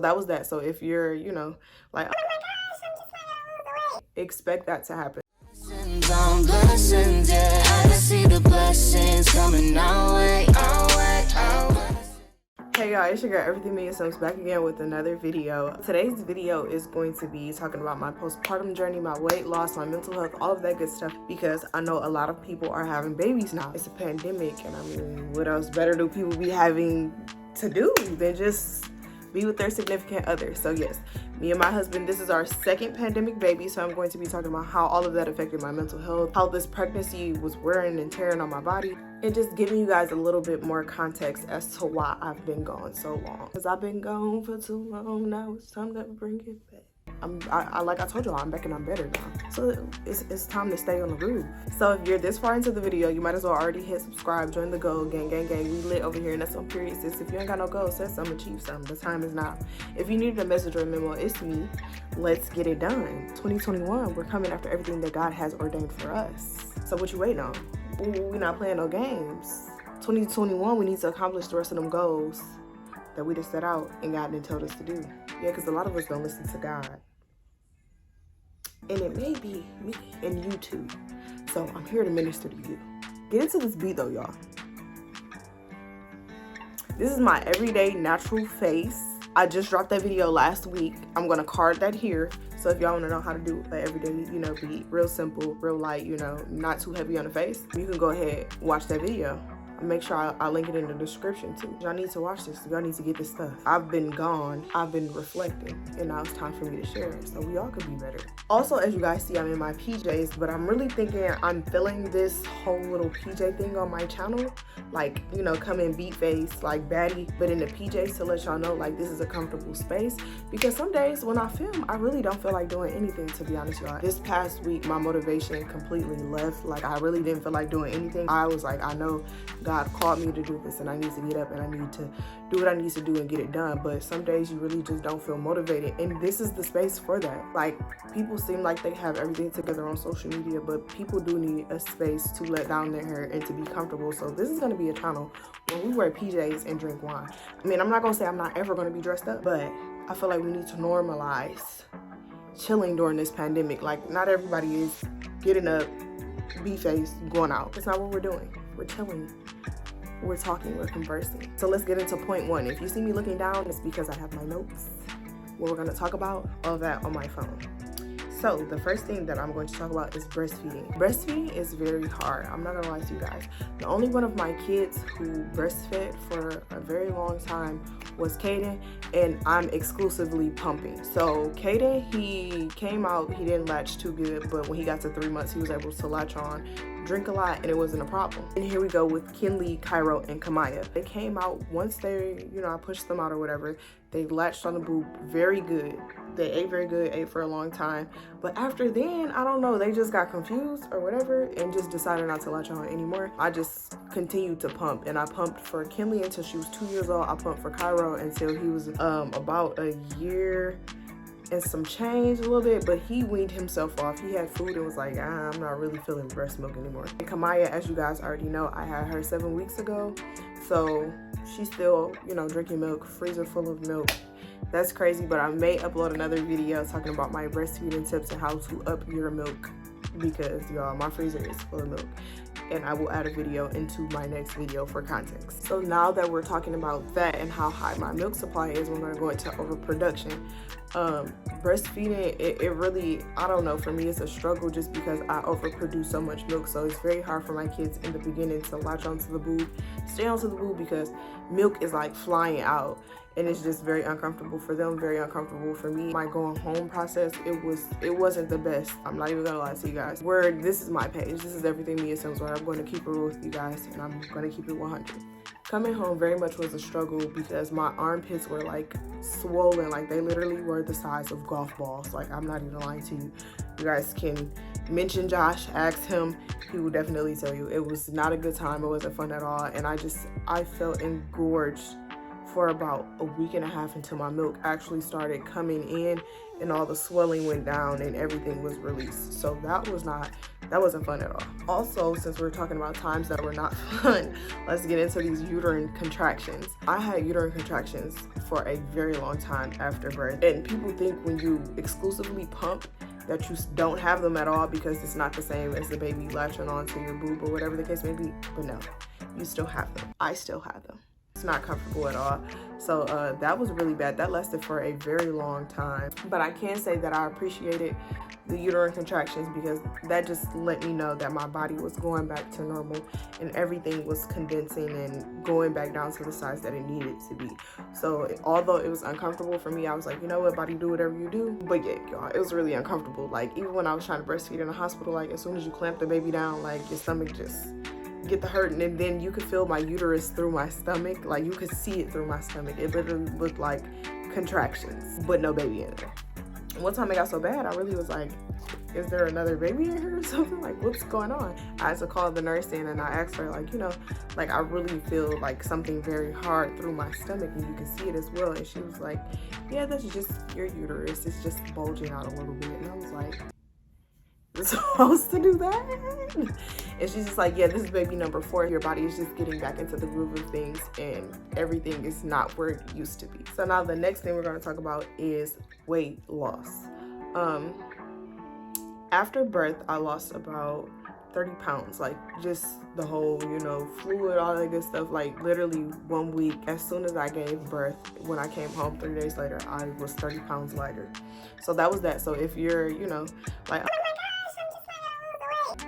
That was that. So if you're, you know, like, oh my gosh, I'm just trying to lose the weight, expect that to happen. Blessings, yeah. I see the blessings coming our way, our way, our way. Hey y'all, it's your girl Everything Me and Sims back again with another video. Today's video is going to be talking about my postpartum journey, my weight loss, my mental health, all of that good stuff, because I know a lot of people are having babies now. It's a pandemic, and I mean, what else better do people be having to do than just be with their significant other? So yes, me and my husband, this is our second pandemic baby, so I'm going to be talking about how all of that affected my mental health, how this pregnancy was wearing and tearing on my body, and just giving you guys a little bit more context as to why I've been gone so long. Because I've been gone for too long, now it's time to bring it back. Like I told y'all, I'm back and I'm better now. So it's time to stay on the groove. So if you're this far into the video, you might as well already hit subscribe, join the goal, gang, gang, gang. We lit over here, and that's on period, sis. If you ain't got no goals, set some, achieve some. The time is now. If you needed a message or a memo, it's me. Let's get it done. 2021, we're coming after everything that God has ordained for us. So what you waiting on? We're not playing no games. 2021, we need to accomplish the rest of them goals that we just set out and God didn't tell us to do. Yeah, because a lot of us don't listen to God. And it may be me and you too. So I'm here to minister to you. Get into this beat though, y'all. This is my everyday natural face. I just dropped that video last week. I'm gonna card that here. So if y'all wanna know how to do an everyday, you know, beat, real simple, real light, you know, not too heavy on the face, you can go ahead, watch that video. Make sure I link it in the description too. Y'all need to watch this. Y'all need to get this stuff. I've been gone. I've been reflecting, and now it's time for me to share it so we all could be better. Also, as you guys see, I'm in my PJs, but I'm really thinking I'm feeling this whole little PJ thing on my channel. Like, you know, come in beat face, like baddie, but in the PJs to let y'all know, like, this is a comfortable space. Because some days when I film, I really don't feel like doing anything, to be honest, y'all. This past week, my motivation completely left. Like, I really didn't feel like doing anything. I was like, I know God called me to do this, and I need to get up and I need to do what I need to do and get it done. But some days you really just don't feel motivated, and this is the space for that. Like, people seem like they have everything together on social media, but people do need a space to let down their hair and to be comfortable. So this is going to be a channel where we wear PJs and drink wine. I mean, I'm not gonna say I'm not ever going to be dressed up, but I feel like we need to normalize chilling during this pandemic. Like, not everybody is getting up, be-faced, going out. That's not what we're doing. We're chilling. We're talking, we're conversing. So let's get into point one. If you see me looking down, it's because I have my notes. What we're gonna talk about, all that on my phone. So the first thing that I'm going to talk about is breastfeeding. Breastfeeding is very hard. I'm not gonna lie to you guys. The only one of my kids who breastfed for a very long time was Caden, and I'm exclusively pumping. So Caden, he came out, he didn't latch too good, but when he got to 3 months, he was able to latch on, drink a lot, and it wasn't a problem. And here we go with Kinley, Cairo, and Kamaya. They came out once they, you know, I pushed them out or whatever, they latched on the boob very good. They ate very good, ate for a long time. But after then, I don't know, they just got confused or whatever and just decided not to latch on anymore. I just continued to pump, and I pumped for Kinley until she was 2 years old. I pumped for Cairo until he was about a year and some change, a little bit, but he weaned himself off. He had food and was like, I'm not really feeling breast milk anymore. And Kamaya, as you guys already know, I had her 7 weeks ago. So she's still, you know, drinking milk, freezer full of milk. That's crazy, but I may upload another video talking about my breastfeeding tips and how to up your milk, because y'all, my freezer is full of milk. And I will add a video into my next video for context. So now that we're talking about that and how high my milk supply is, we're gonna go into overproduction. Breastfeeding, it really, I don't know, for me it's a struggle just because I overproduce so much milk. So it's very hard for my kids in the beginning to latch onto the boob, stay onto the boob, because milk is like flying out. And it's just very uncomfortable for them, very uncomfortable for me. My going home process, it wasn't the best. I'm not even gonna lie to you guys. This is my page. This is Everything Me and Sims, where I'm going to keep it real with you guys, and I'm gonna keep it 100. Coming home very much was a struggle because my armpits were like swollen. Like, they literally were the size of golf balls. Like, I'm not even lying to you. You guys can mention Josh, ask him. He will definitely tell you it was not a good time. It wasn't fun at all. And I felt engorged for about a week and a half until my milk actually started coming in and all the swelling went down and everything was released. So that wasn't fun at all. Also, since we're talking about times that were not fun, let's get into these uterine contractions. I had uterine contractions for a very long time after birth, and people think when you exclusively pump that you don't have them at all because it's not the same as the baby latching onto your boob or whatever the case may be, but no, you still have them. I still have them. It's not comfortable at all. So that was really bad. That lasted for a very long time. But I can say that I appreciated the uterine contractions because that just let me know that my body was going back to normal and everything was condensing and going back down to the size that it needed to be. So although it was uncomfortable for me, I was like, you know what, body, do whatever you do. But yeah, y'all, it was really uncomfortable. Like even when I was trying to breastfeed in the hospital, like as soon as you clamp the baby down, like your stomach just get the hurting, and then you could feel my uterus through my stomach. Like you could see it through my stomach. It literally looked like contractions, but no baby in there. One time it got so bad, I really was like, is there another baby in here or something? Like, what's going on? I had to call the nurse in and I asked her, like, you know, like I really feel like something very hard through my stomach and you can see it as well. And she was like, yeah, that's just your uterus. It's just bulging out a little bit. And I was like, you're supposed to do that? And she's just like, yeah, this is baby number 4. Your body is just getting back into the groove of things and everything is not where it used to be. So now the next thing we're going to talk about is weight loss. After birth, I lost about 30 pounds, like just the whole, you know, fluid, all that good stuff, like literally 1 week. As soon as I gave birth, when I came home 3 days later, I was 30 pounds lighter. So that was that. So if you're, you know, like,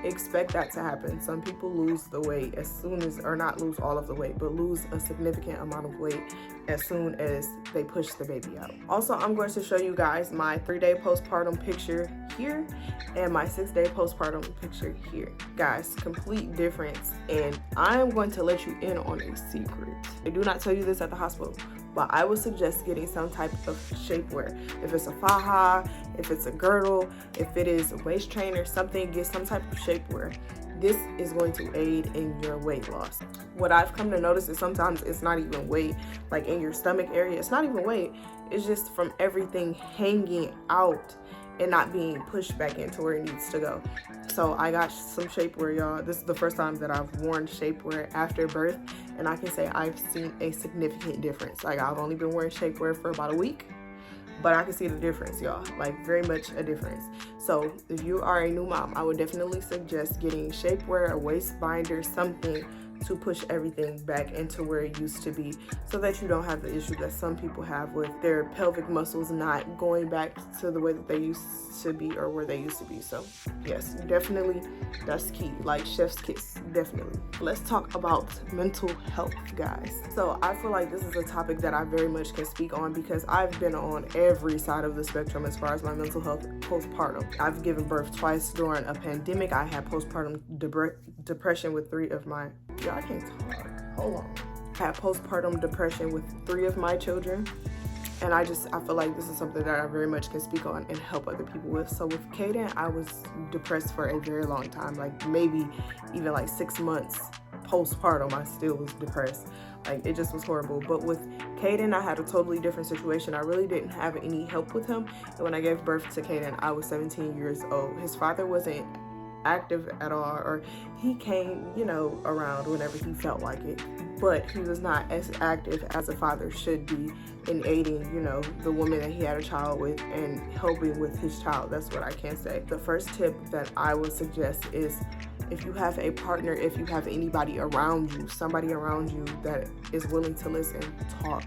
expect that to happen. Some people lose the weight as soon as, or not lose all of the weight, but lose a significant amount of weight as soon as they push the baby out. Also, I'm going to show you guys my 3-day postpartum picture here and my 6-day postpartum picture here. Guys, complete difference. And I'm going to let you in on a secret. I do not tell you this at the hospital, but I would suggest getting some type of shapewear. If it's a faja, if it's a girdle, if it is a waist trainer, something, get some type of shapewear. This is going to aid in your weight loss. What I've come to notice is sometimes it's not even weight, like in your stomach area, it's not even weight. It's just from everything hanging out and not being pushed back into where it needs to go. So I got some shapewear, y'all. This is the first time that I've worn shapewear after birth, and I can say I've seen a significant difference. Like I've only been wearing shapewear for about a week, but I can see the difference, y'all, like very much a difference. So if you are a new mom, I would definitely suggest getting shapewear, a waist binder, something to push everything back into where it used to be, so that you don't have the issue that some people have with their pelvic muscles not going back to the way that they used to be or where they used to be. So yes, definitely that's key, like chef's kiss, definitely. Let's talk about mental health, guys. So I feel like this is a topic that I very much can speak on because I've been on every side of the spectrum as far as my mental health postpartum. I've given birth twice during a pandemic. I had postpartum depression with 3 of my, I can't talk. Hold on. I had postpartum depression with 3 of my children. And I feel like this is something that I very much can speak on and help other people with. So with Kaden, I was depressed for a very long time, like maybe even like 6 months postpartum, I still was depressed. Like it just was horrible. But with Kaden, I had a totally different situation. I really didn't have any help with him. And when I gave birth to Kaden, I was 17 years old. His father wasn't active at all, or he came, you know, around whenever he felt like it, but he was not as active as a father should be in aiding, you know, the woman that he had a child with and helping with his child. That's what I can say. The first tip that I would suggest is, if you have a partner, if you have anybody around you, somebody around you that is willing to listen, talk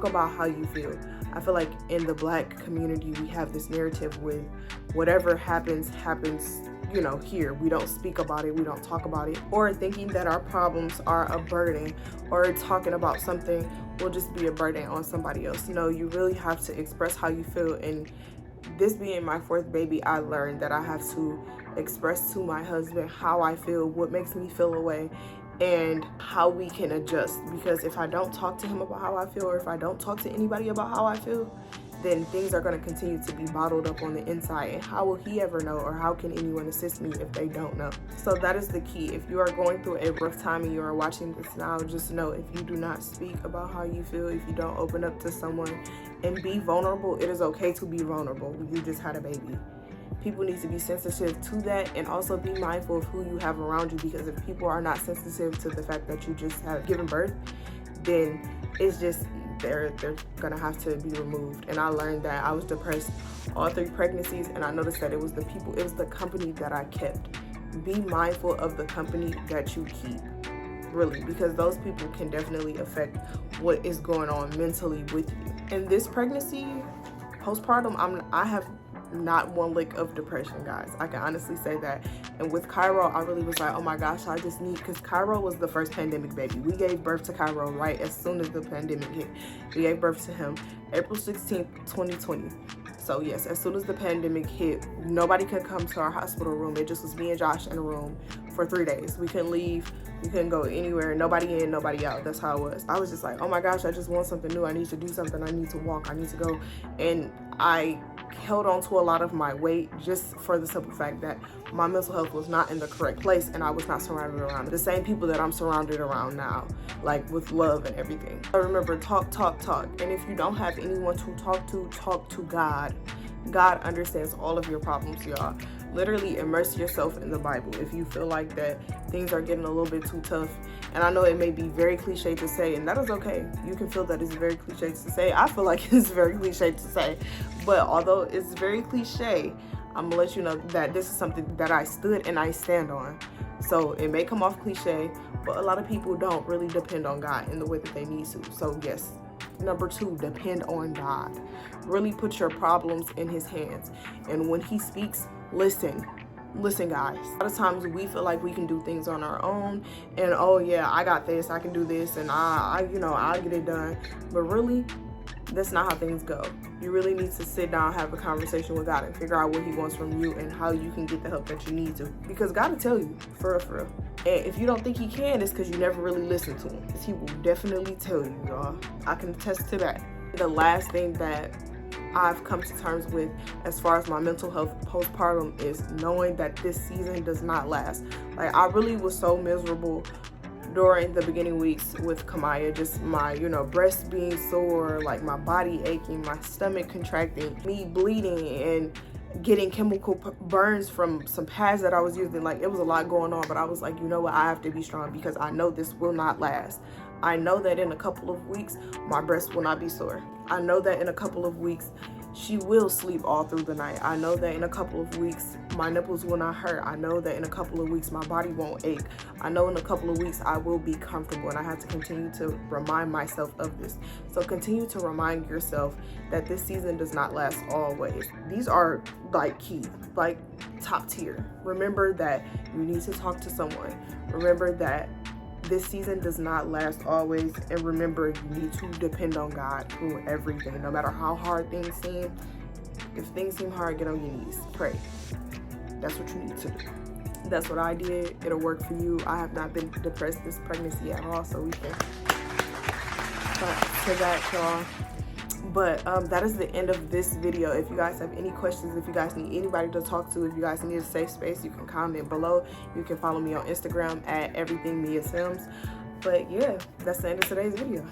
about how you feel. I feel like in the Black community, we have this narrative with whatever happens, you know, here. We don't speak about it, we don't talk about it, or thinking that our problems are a burden, or talking about something will just be a burden on somebody else. No, you really have to express how you feel. And this being my 4th baby, I learned that I have to express to my husband how I feel, what makes me feel away, and how we can adjust. Because if I don't talk to him about how I feel, or if I don't talk to anybody about how I feel, then things are going to continue to be bottled up on the inside. And how will he ever know, or how can anyone assist me if they don't know? So that is the key. If you are going through a rough time and you are watching this now, just know, if you do not speak about how you feel, if you don't open up to someone and be vulnerable, it is okay to be vulnerable. You just had a baby. People need to be sensitive to that, and also be mindful of who you have around you, because if people are not sensitive to the fact that you just have given birth, then it's just they're gonna have to be removed. And I learned that. I was depressed all 3 pregnancies, and I noticed that it was the company that I kept. Be mindful of the company that you keep, really, because those people can definitely affect what is going on mentally with you. In this pregnancy, postpartum, I have not one lick of depression, guys. I can honestly say that. And with Cairo, I really was like, oh my gosh, I just need, because Cairo was the first pandemic baby. We gave birth to Cairo right as soon as the pandemic hit. We gave birth to him April 16th, 2020. So yes, as soon as the pandemic hit, nobody could come to our hospital room. It just was me and Josh in a room for 3 days. We couldn't leave. We couldn't go anywhere. Nobody in, nobody out. That's how it was. I was just like, oh my gosh, I just want something new. I need to do something. I need to walk. I need to go. And I held on to a lot of my weight just for the simple fact that my mental health was not in the correct place, and I was not surrounded around the same people that I'm surrounded around now, like with love and everything. I remember talk. And if you don't have anyone to talk to God. God understands all of your problems, y'all. Literally immerse yourself in the Bible if you feel like that things are getting a little bit too tough. And I know it may be very cliche to say, and that is okay. You can feel that it's very cliche to say. I feel like it's very cliche to say. But although it's very cliche, I'm gonna let you know that this is something that I stood and I stand on. So it may come off cliche, but a lot of people don't really depend on God in the way that they need to. So yes, number 2, depend on God. Really put your problems in his hands. And when he speaks, listen. Listen, guys. A lot of times we feel like we can do things on our own, and oh yeah, I got this, I can do this, and I'll get it done. But really, that's not how things go. You really need to sit down, have a conversation with God, and figure out what he wants from you and how you can get the help that you need to. Because God will tell you, for real. And if you don't think he can, it's because you never really listen to him. He will definitely tell you, y'all. I can attest to that. The last thing that I've come to terms with as far as my mental health postpartum is knowing that this season does not last. Like, I really was so miserable during the beginning weeks with Kamaya, just my, breast being sore, like my body aching, my stomach contracting, me bleeding, and getting chemical burns from some pads that I was using. Like, it was a lot going on, but I was like, you know what, I have to be strong because I know this will not last. I know that in a couple of weeks, my breast will not be sore. I know that in a couple of weeks, she will sleep all through the night. I know that in a couple of weeks, my nipples will not hurt. I know that in a couple of weeks, my body won't ache. I know in a couple of weeks, I will be comfortable, and I have to continue to remind myself of this. So continue to remind yourself that this season does not last always. These are like key, like top tier. Remember that you need to talk to someone. Remember that this season does not last always, and remember, you need to depend on God through everything, no matter how hard things seem. If things seem hard, get on your knees, pray. That's what you need to do. That's what I did. It'll work for you. I have not been depressed this pregnancy at all, so we can talk to that, y'all. But that is the end of this video. If you guys have any questions, if you guys need anybody to talk to, if you guys need a safe space, you can comment below. You can follow me on Instagram at everythingmiasims. But yeah, that's the end of today's video.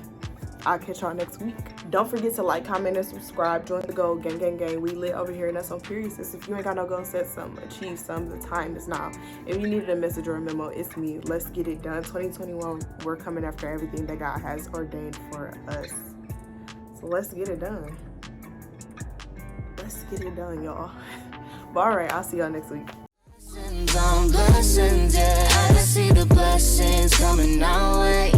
I'll catch y'all next week. Don't forget to like, comment, and subscribe. Join the goal. Gang. We lit over here, and that's on Furiousness. If you ain't got no goal, set some, achieve some. The time is now. If you needed a message or a memo, it's me. Let's get it done. 2021, we're coming after everything that God has ordained for us. So let's get it done. Let's get it done, y'all. But all right, I'll see y'all next week. Blessings on blessings, yeah. I can see the blessings coming our way.